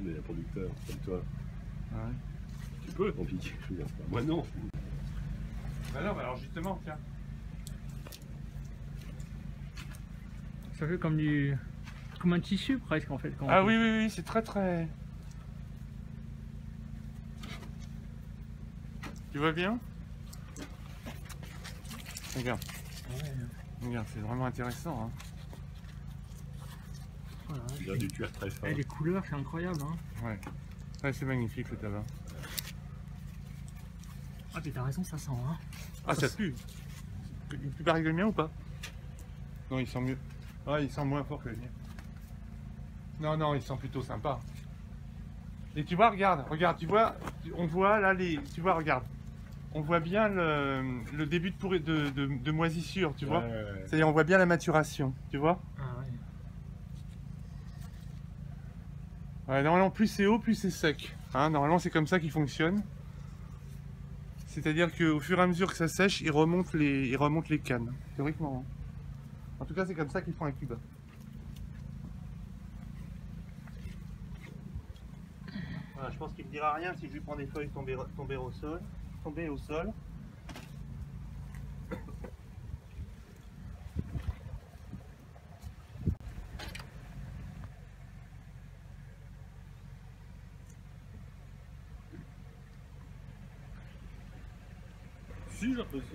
mais un producteur, comme toi. Ah ouais. Tu peux en piquer, je veux dire. Moi non. Bah non, bah alors justement, tiens. Ça fait comme un tissu presque en fait. Quand Ah on oui, oui, oui, c'est très très... Tu vois bien? Regarde. Ouais. Regarde, c'est vraiment intéressant. Hein. Voilà, Il y a du cuir très fin. et les couleurs, c'est incroyable. Hein. Ouais, ouais c'est magnifique le tabac. Ah, puis t'as raison, ça sent. Hein. Ah, ça pue. Il pue pareil que le mien ou pas? Non, il sent mieux. Ah, il sent moins fort que le mien. Non, non, il sent plutôt sympa. Et tu vois, regarde, regarde, tu vois, on voit là les... Tu vois, regarde. On voit bien le début de moisissure, tu vois. Ouais. C'est-à-dire, on voit bien la maturation, tu vois. Ah ouais. Ouais, normalement, plus c'est haut, plus c'est sec. Hein, normalement, c'est comme ça qu'il fonctionne. C'est-à-dire qu'au fur et à mesure que ça sèche, il remonte les cannes, théoriquement. Hein. En tout cas, c'est comme ça qu'ils font à Cuba. Voilà, je pense qu'il ne me dira rien si je lui prends des feuilles tombées au sol. Si, j'apprécie.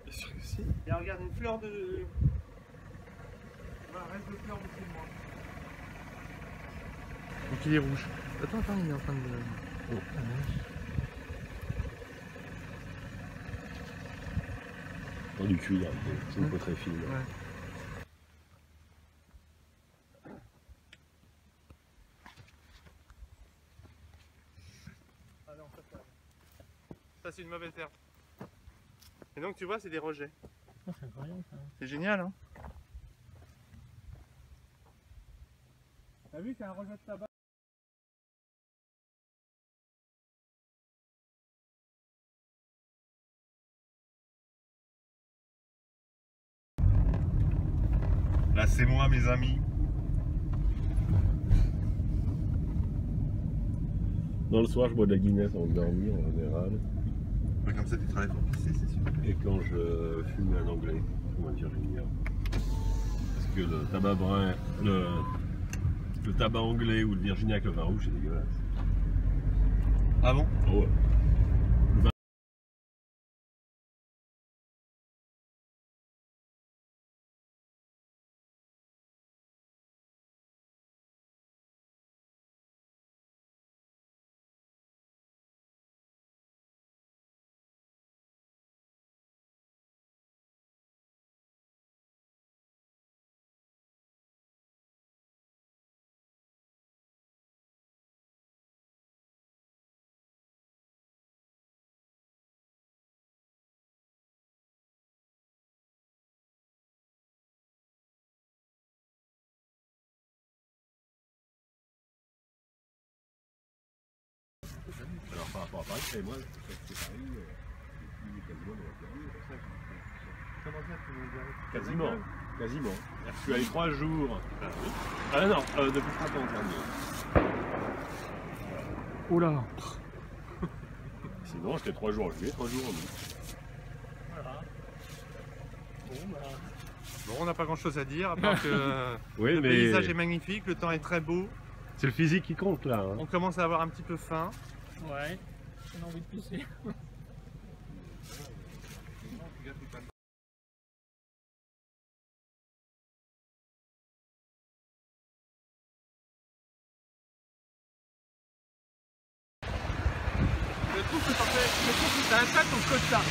Bien sûr que si. Et regarde, une fleur de... Voilà, reste de fleur au-dessus de moi. Donc il est rouge. Attends, il est en train de... Oh. Dans du cuir, c'est une peau très fine. Ouais. Ah non, ça c'est une mauvaise herbe. Et donc tu vois, c'est des rejets. Ah, c'est incroyable ça. C'est génial, hein. T'as vu, c'est un rejet de tabac. Là, c'est moi, mes amis. Dans le soir, je bois de la Guinness avant de dormir en général. Comme ça, tu travailles pour pisser, c'est sûr. Et quand je fume un anglais, ou un virginien. Parce que le tabac brun, le tabac anglais ou le virginia avec le vin rouge, c'est dégueulasse. Ah bon? Oh ouais. Alors par rapport à Paris, et moi, c'est Paris, quasiment dans la période. Comment ça, tu veux dire? Quasiment, quasiment. Je suis allé 3 jours. Ah non, depuis le printemps dernier. Oula. Sinon, j'étais 3 jours en juillet, 3 jours en août. Voilà. Bon, bah. Bon, on n'a pas grand chose à dire, à part que Oui, le mais paysage est magnifique, le temps est très beau. c'est le physique qui compte là. Hein. On commence à avoir un petit peu faim. Ouais. On a envie de pisser. Je trouve que t'as un sac au quota.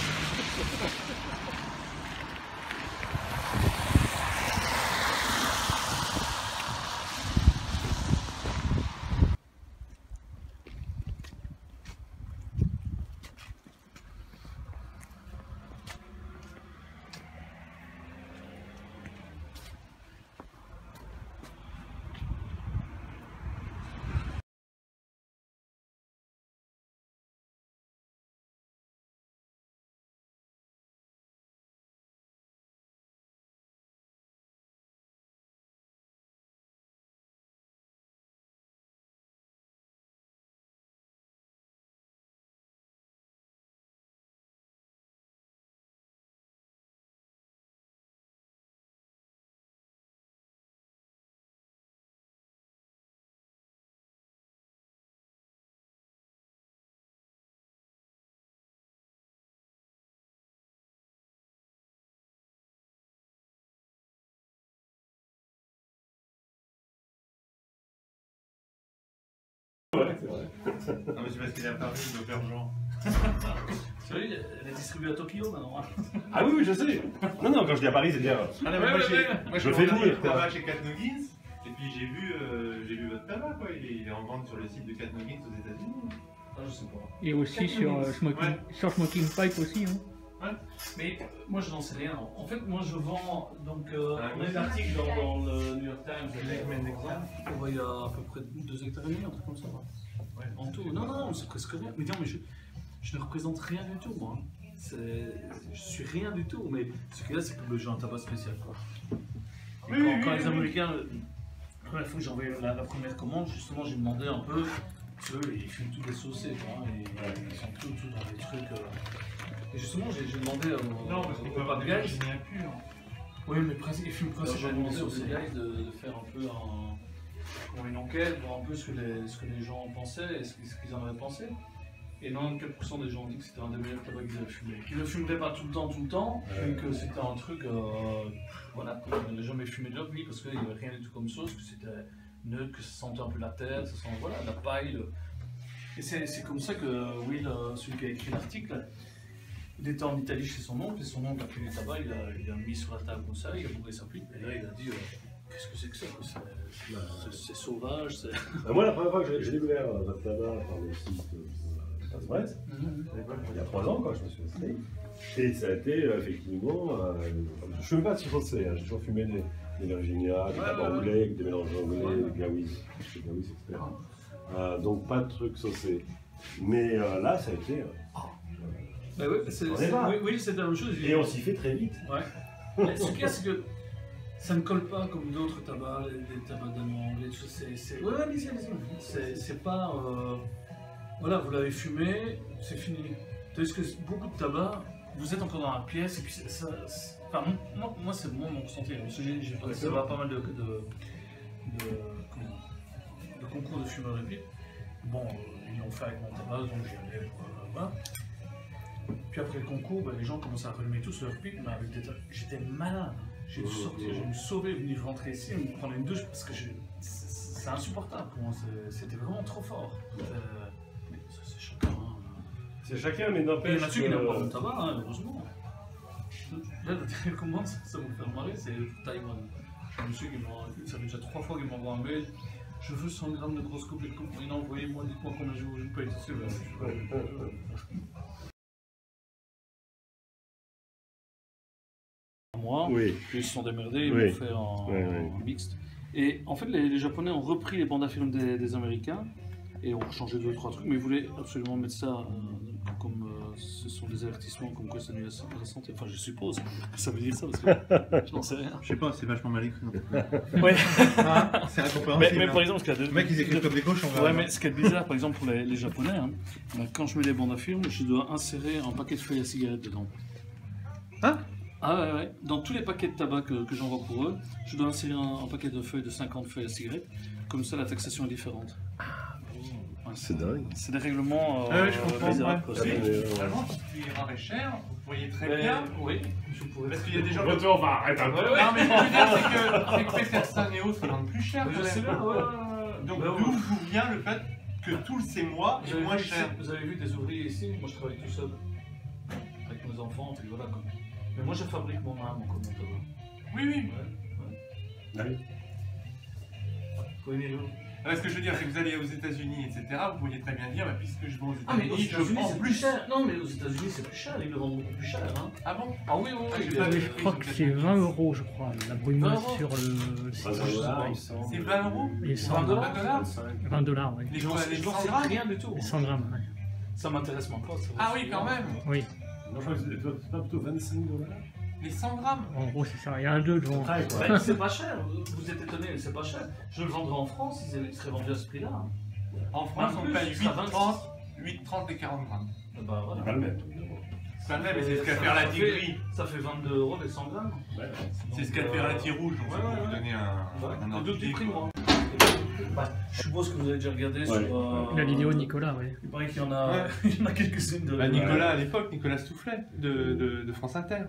c'est vrai. Non, mais c'est parce qu'il a parlé de l'aubergeant. Tu vois, elle est distribuée à Tokyo maintenant. Ah oui, oui, je sais. Non, non, quand je dis à Paris, c'est bien. Ah, non, mais moi, je fais venir, le quoi. tabac chez Cat Noggins, et puis j'ai vu votre tabac, quoi. Il est en vente sur le site de Cat Noggins aux États-Unis. Ah, je sais pas. Et aussi sur Smoking Pipe aussi. Hein. Mais moi je n'en sais rien. En fait, moi je vends. Donc, on a oui. un article dans le New York Times. Recommend exam. On voit il y a à peu près 2 hectares et demi, un truc comme ça. Ouais. En tout. Non, non, c'est presque rien. Mais non, mais je ne représente rien du tout, moi. Je suis rien du tout. Mais ce qu'il y a, c'est que j'ai un tabac spécial, quoi. Et quand les Américains. La première fois que j'ai envoyé la première commande, justement, j'ai demandé un peu. Eux, ils fument tous des saucés, quoi. Et ils sont tous dans des trucs. Et justement, j'ai demandé Non, parce qu'on peut avoir des guys. virginiens purs. Oui, mais ils fument principalement des saucés. De faire un peu une enquête, voir un peu ce que les gens pensaient et ce qu'ils en avaient pensé. Et 94% des gens ont dit que c'était un des meilleurs tabacs qu'ils avaient fumé. Qu'ils ne fumeraient pas tout le temps, mais que c'était un truc, voilà, qu'ils n'avaient jamais fumé de leur vie parce qu'il n'y avait rien du tout comme sauce, que c'était neutre, que ça sentait un peu la terre, ça sent voilà, la paille. Et c'est comme ça que Will, celui qui a écrit l'article, il était en Italie chez son oncle, et son oncle a pris du tabac, il a mis sur la table comme ça, il a bourré sa pipe, et là il a dit qu'est-ce que c'est que ça, c'est sauvage, c'est... Moi, la première fois que j'ai découvert votre tabac par le site Internet, il y a 3 ans, quoi, je me suis installé. Et ça a été effectivement. Je ne fume pas si chaussé, hein. J'ai toujours fumé des Virginia, des tabacs anglais, des mélanges anglais, des Gawies, etc. Donc pas de trucs saucés. Mais là, ça a été. Bah oui, c'est la même chose. Et on s'y fait très vite. Ouais. Mais ce qu'il y a, c'est que ça ne colle pas comme d'autres tabacs, les tabacs d'allemand anglais, tout ça. Ouais, allez-y. C'est pas. Voilà, vous l'avez fumé, c'est fini. Tandis que beaucoup de tabac, vous êtes encore dans la pièce et puis enfin, moi c'est mon ressenti. Parce que j'ai passé pas mal de concours de fumeurs et pipe. Bon, ils l'ont fait avec mon tabac, donc j'y allais pour voilà. Puis après le concours, les gens commençaient à rallumer tous leur pipe, mais avec des tabacs. J'étais malade. J'ai dû sortir, j'ai dû me sauver, venir rentrer ici, me prendre une douche parce que c'est insupportable pour moi. C'était vraiment trop fort. C'est chacun. Hein. C'est chacun, mais Et n'empêche. là-dessus, il n'a pas mon tabac, hein, heureusement. Là, la dernière commande, ça me fait marrer, c'est Taïwan. Un monsieur qui ça fait déjà 3 fois qu'il m'envoie un mail. Je veux 100 grammes de grosse coupe et de coupe. Non, envoyez-moi, dites-moi combien je vous paye. Moi, Oui. ils se sont démerdés, ils Oui. m'ont fait en mixte. Et en fait, les Japonais ont repris les bandes à film des Américains et ont changé 2 ou 3 trucs, mais ils voulaient absolument mettre ça comme ce sont des avertissements comme quoi ça nuit à la santé. Enfin, je suppose que ça veut dire ça parce que je n'en sais rien. Je sais pas, c'est vachement mal écrit. Ouais. C'est incompréhensible. Mais par exemple, ce qu'il y a Le mec, ils écrivent comme des cochons. Ouais, mais ce qui est bizarre, par exemple, pour les Japonais, hein, quand je mets les bandes à film, je dois insérer un paquet de feuilles à cigarettes dedans. Hein? Ah ouais. Dans tous les paquets de tabac que j'envoie pour eux, je dois insérer un paquet de feuilles de 50 feuilles à cigarettes. Comme ça, la taxation est différente. Ouais, C'est dingue. c'est des règlements je comprends. bizarres, quoi. Finalement, si tu rends cher, vous pourriez très bien. Oui, je pourrais. Parce qu'il y a des gens. Retour, enfin, arrête un peu. Non, mais ce que je veux dire, c'est que peut-être Sanéo se vendent plus cher. Je sais bien, Donc Bah, d'où vient le fait que tous ces mois est moins cher? Vous avez vu des ouvriers ici? Moi, je travaille tout seul. Avec mes enfants, puis voilà, quoi. Mais moi, je fabrique moi-même mon tabac. Oui, oui. Allez. Faut aimer l'eau. Ce que je veux dire, c'est que vous allez aux États-Unis, etc. Vous pourriez très bien dire, puisque je vais aux Ah, mais aux États-Unis, je États-Unis, prends c'est plus plus. cher. Non, mais aux États-Unis, c'est plus cher. Ils le vendent beaucoup plus cher, hein. Ah bon? Ah oui, Ah, oui, j'ai oui. pas vu. Je crois que c'est 20 €, je crois, la brumeuse 20 € sur le site. C'est 20 euros? Et 100 $20. 20 $, oui. Les J'en sais 100 grammes? rien du tout. Les 100 grammes, ouais. Ça m'intéresse même pas. Ah oui, quand même. Oui, Non, je crois que c'est pas plutôt 25 $. Les 100 grammes. en gros, c'est ça. Il y a un 2 devant. Très, quoi. Ouais, c'est pas cher. Vous êtes étonné, mais c'est pas cher. Je le vendrais en France, il serait vendu à ce prix-là. En France, on plus, paye ça va 8,30 et 40 grammes. Bah voilà. C'est pas le même. C'est pas vrai, mais c'est ce qu'a fait la tigris. Ça fait 22 € les 100 grammes. C'est ce qu'a fait la tige rouge. Donc ça peut vous donner un D'autres ordre prix, moi. Je suppose que vous avez déjà regardé Ouais. sur. La vidéo de Nicolas, oui. Il paraît qu'il y en a, Ouais. il y en a quelques-unes de. Nicolas, à l'époque, Nicolas Stoufflet de France Inter.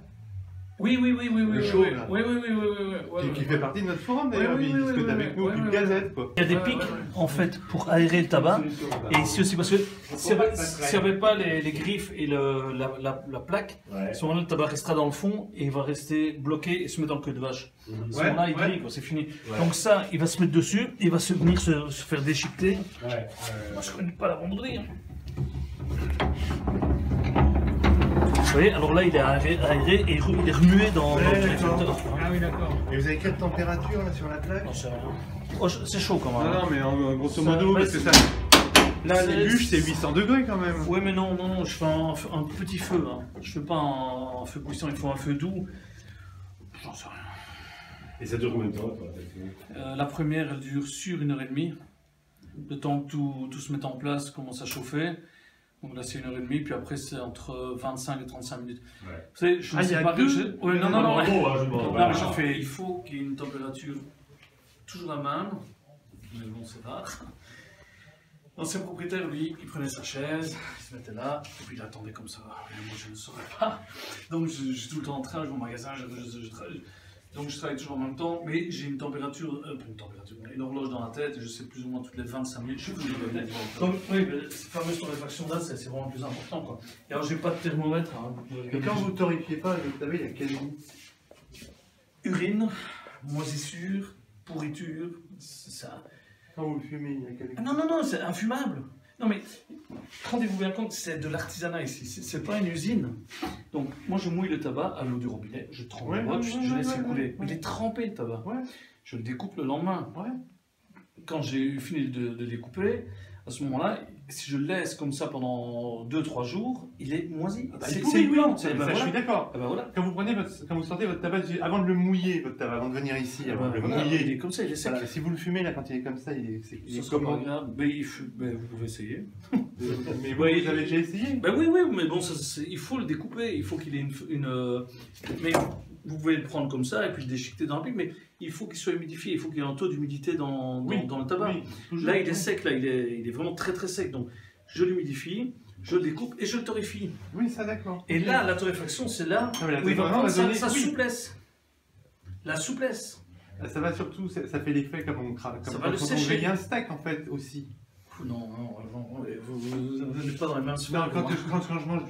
Oui, oui, oui, oui, oui, Le oui, show, oui, là. oui, oui, oui, oui, oui, Qui fait partie de notre forum d'ailleurs, oui, il oui, discute oui, avec nous, oui, Pub oui, Gazette quoi. Il y a des pics en fait pour aérer le tabac. Et ici aussi, parce que s'il n'y avait pas les griffes et la plaque, à ce moment-là, le tabac restera dans le fond et il va rester bloqué et se mettre dans le queue de vache. À ce moment-là, il grille, quoi, c'est fini. Donc ça, il va se mettre dessus et il va venir se faire déchiqueter. Moi, je ne connais pas la vendredi. Hein. Vous voyez, alors là, il est aéré et il est remué dans le réflecteur. Ah oui, d'accord. Et vous avez quelle température là sur la plaque? Non, c'est rien. Oh, c'est chaud quand même. Non, mais grosso Ça- modo, ouais, parce que ça. Là, c'est- les bûches, c'est 800 degrés quand même. Oui, mais non, non, non, je fais un petit feu. Hein. Je fais pas un feu puissant, il faut un feu doux. J'en sais rien. Et ça dure combien de temps, toi? La première, elle dure sur 1h30. Le temps que tout se mette en place, commence à chauffer. Donc là, c'est 1h30, puis après, c'est entre 25 et 35 minutes. Ouais. Vous savez, je ne Ah, sais il y a pas. deux Ouais, non, non, non. Ouais. Non, Mais je fais, il faut qu'il y ait une température toujours la même. Mais bon, c'est rare. L'ancien propriétaire, lui, il prenait sa chaise, il se mettait là, et puis il attendait comme ça. Et moi, je ne saurais pas. Donc, je suis tout le temps en train, je vais au magasin, donc je travaille toujours en même temps, mais j'ai une température, une horloge dans la tête, et je sais plus ou moins toutes les 25 minutes, je sais plus où je vais. Donc, oui, mais cette fameuse torréfaction-là, c'est vraiment le plus important, quoi. Et alors, j'ai pas de thermomètre. Hein. Et quand vous torréfiez pas, le tabac, il y a quel goût? Urine, moisissure, pourriture, c'est ça. Quand vous le fumez, il y a quel goût? Ah non, non, non, c'est infumable. Non, mais rendez-vous bien compte, c'est de l'artisanat ici, c'est pas une usine. Donc, moi, je mouille le tabac à l'eau du robinet, je trempe Ouais, le boîte, ouais, je ouais, laisse ouais, écouler. ouais. Il est trempé le tabac. Ouais. Je le découpe le lendemain. Ouais. Quand j'ai fini de découper, à ce moment-là, si je le laisse comme ça pendant 2-3 jours, il est moisi. Bah, C'est il pourrit, oui. blanc. Ça, Ben je voilà. suis d'accord. Ah ben voilà. Quand vous sortez votre tabac, avant de le mouiller, votre tabac, avant de venir ici, avant de le Voilà, mouiller, il est comme ça, il est sec. voilà, si vous le fumez là, quand il est comme ça, il Ce est sera pas comment? agréable. Mais vous pouvez essayer. Mais vous Oui. avez déjà essayé? Ben oui, oui, mais bon, il faut le découper, il faut qu'il ait mais vous pouvez le prendre comme ça et puis le déchiqueter dans la pipe, mais il faut qu'il soit humidifié, il faut qu'il y ait un taux d'humidité dans le tabac. Oui, toujours. Là, il est sec, là, il est vraiment très très sec. Donc, je l'humidifie, je le découpe et je le torréfie. Oui, ça d'accord. Et là, la torréfaction, c'est là Non, mais la où il va torréfaction prendre va donner- sa oui. souplesse. La souplesse. Ça va surtout, ça fait l'effet comme Ça quand va le on sécher. grille un steak en fait aussi. Non, vous n'êtes pas dans les mêmes Non, sphères. quand je mange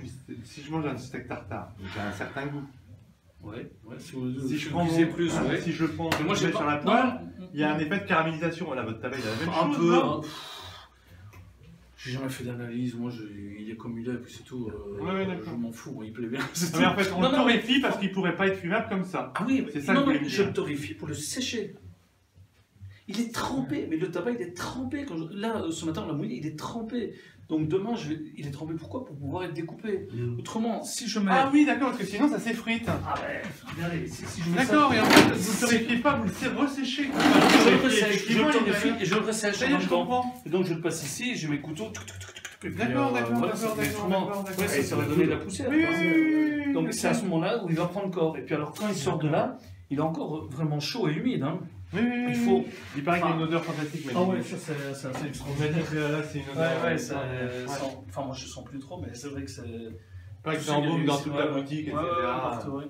si je mange un steak tartare, j'ai un certain goût. Ouais, si vous Si je prends cuisez mon- plus, ouais. si je le prends, Mais moi, je j'ai le mets sur la non, poêle, il y a un effet de caramélisation. Voilà, votre tabac, il y a la même un chose. peu. non Hein. J'ai jamais fait d'analyse, moi il est comme il est, puis c'est tout. Ouais, d'accord. Je m'en fous, il plaît bien. Non, mais en fait, on Non, le non, torréfie parce qu'il pourrait pas être fumable comme ça. Ah oui, C'est ça non, que je non, voulais je dire. le torréfie pour le sécher. Il est trempé, mais le tabac il est trempé. Là, ce matin on l'a mouillé, il est trempé. Donc demain, il est trempé pourquoi? Pour pouvoir être découpé. Autrement, si je mets. Ah oui, d'accord, parce que sinon ça s'effrite. Ah ouais, regardez, si je mets ça. D'accord, et en fait, vous le torréfiez pas, vous le resséchez. Je le ressèche, je le torréfie et je le ressèche Ça en y est, même je temps. comprends. Et donc je le passe ici, j'ai mes couteaux. Et puis, D'accord, d'accord, voilà, d'accord, ça fait d'accord, autrement. d'accord, Ouais, ça va donner de la poussière. Oui, quoi. oui, oui, oui. Donc c'est à ce moment-là où il va prendre corps. Et puis alors quand il sort de là, il est encore vraiment chaud et humide. Hein. Oui, oui, oui. Il faut. Il paraît qu'il y a une odeur fantastique, mais. Ah ouais, ça c'est assez extraordinaire. Là, c'est une odeur. Ouais, ça sent. Enfin, moi je sens plus trop, mais c'est vrai que c'est. Pas que c'est en boum dans toute la boutique, etc. Partout, ouais.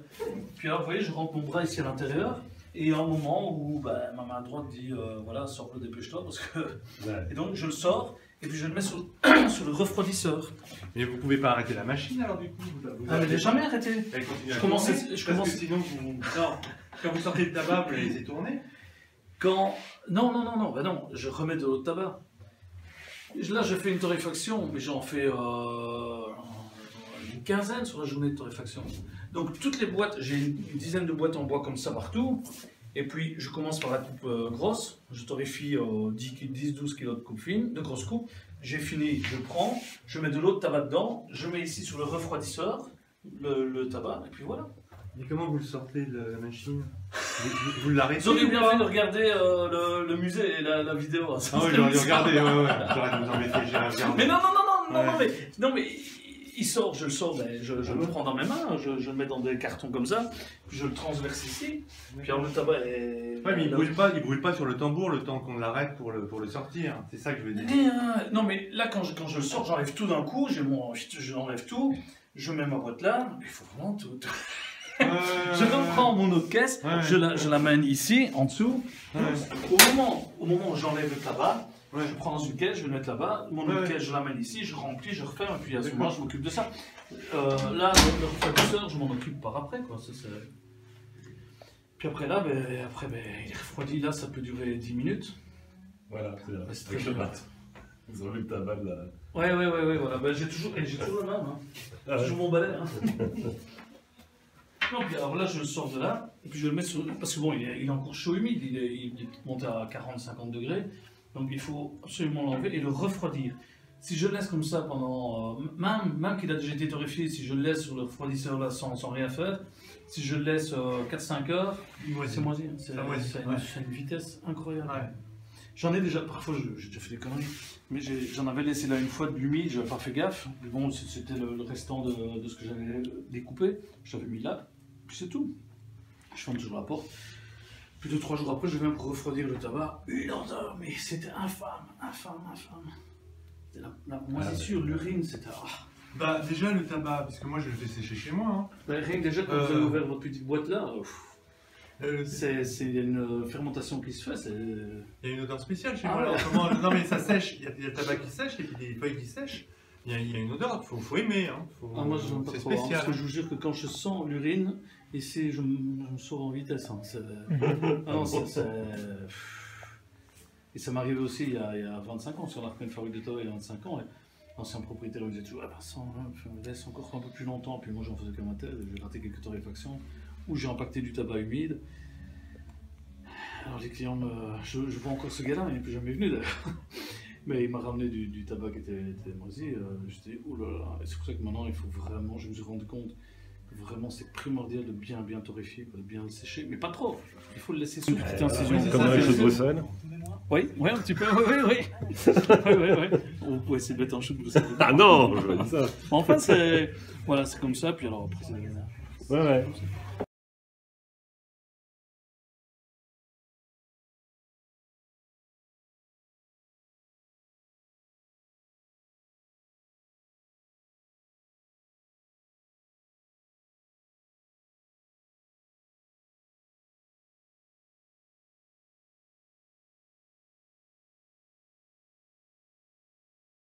Puis alors, vous voyez, je rentre mon bras ici à l'intérieur. Et il y a un moment où bah, ma main droite dit voilà, sors-le, dépêche-toi. Parce que... Ouais. Et donc je le sors et puis je le mets sur, sur le refroidisseur. Mais vous pouvez pas arrêter la machine alors du coup Ah, mais elle n'est jamais arrêté. Elle continue à Je commence- tourner, je parce commence- que sinon vous... Non, quand vous sortez le tabac, vous le laissez tourner. Quand. Non, bah non, je remets de l'eau de tabac. Là, je fais une torréfaction, mais j'en fais une quinzaine sur la journée de torréfaction. Donc, toutes les boîtes, j'ai une dizaine de boîtes en bois comme ça partout. Et puis, je commence par la coupe grosse. Je torréfie 10-12 kg de coupe fine, de grosse coupe. J'ai fini, je prends, je mets de l'eau de tabac dedans, je mets ici sur le refroidisseur le tabac, et puis voilà. Et comment vous le sortez de la machine? Vous l'arrêtez? Vous auriez ou bien pas fait de regarder le musée et la vidéo. Ah oui, j'aurais dû regarder, ouais. J'aurais dû vous embêter, j'ai regardé. Mais non, Ouais. non, mais il sort, je le sors, ben, je le prends dans mes mains, je le mets dans des cartons comme ça, puis je le transverse ici, puis alors le tabac est... Ouais, mais il brûle pas sur le tambour le temps qu'on l'arrête pour le sortir. C'est ça que je veux dire. Non, mais là, quand je le sors, j'enlève tout d'un coup, j'enlève tout, je mets ma boîte là, il faut vraiment tout... Je reprends mon autre caisse, Ouais. je la mène ici, en dessous. Ouais. Au moment où j'enlève le tabac, Ouais. je prends dans une caisse, je vais le mettre là-bas. Mon autre caisse, je l'amène ici, je remplis, je referme, et puis à ce moment, je m'occupe de ça. Là, le refroidisseur, je m'en occupe par après, quoi. Ça, puis après là, il est refroidi, là, ça peut durer 10 minutes. Voilà, c'est c'est très avec le bien. mat. Vous avez vu le tabac de la. Ouais, voilà. Ben, j'ai toujours le même, hein. Ah ouais. Toujours mon balai, hein. Non, puis alors là, je le sors de là, et puis je le mets sur. Parce que bon, il est encore chaud humide, il est monté à 40-50 degrés, donc il faut absolument l'enlever et le refroidir. Si je le laisse comme ça pendant. Même qu'il a déjà été torréfié, si je le laisse sur le refroidisseur là sans rien faire, si je le laisse 4-5 heures, c'est moisi. C'est une vitesse incroyable. Ouais. J'en ai déjà, parfois j'ai déjà fait des conneries, mais j'en avais laissé là une fois de l'humide, j'avais pas fait gaffe. Mais bon, c'était le restant de ce que j'avais découpé, je l'avais mis là, puis c'est tout. Je ferme toujours la porte. Puis 2-3 jours après, je viens pour refroidir le tabac. 1 heure, mais c'était infâme. C'était la moisissure, l'urine, c'était. Bah déjà le tabac, parce que moi je le fais sécher chez moi. Hein. Bah, rien que déjà quand vous avez ouvert votre petite boîte là, il y a une fermentation qui se fait. Il y a une odeur spéciale chez Ah moi. ouais. Alors, non mais ça sèche, il y a le tabac qui sèche et puis des feuilles qui sèchent. Il y a une odeur, faut aimer. Hein. Moi je n'aime pas c'est trop, hein, spécial. parce que je vous jure que quand je sens l'urine, ici je me sors en vitesse. Hein. Et ça m'est arrivé aussi il y a 25 ans, parce qu'on a repris une fabrique de tabac il y a 25 ans. Et l'ancien propriétaire me disait toujours, ça, on laisse encore un peu plus longtemps. Puis moi j'en faisais comme ma tête, j'ai raté quelques torréfactions, où j'ai impacté du tabac humide. Alors les clients, je vois encore ce gars-là, il n'est plus jamais venu d'ailleurs. Mais il m'a ramené du tabac qui était moisi. Je dis, oulala, et c'est pour ça que maintenant il faut vraiment, je me suis rendu compte que vraiment c'est primordial de bien torréfier, de bien le sécher, mais pas trop. Il faut le laisser sous petite incision. Comme un chou de Bruxelles. Oui, un petit peu, oui. On peut essayer de mettre un chou de Bruxelles. Ah non, je dis ça. Enfin, c'est comme ça, puis alors après c'est. Ouais.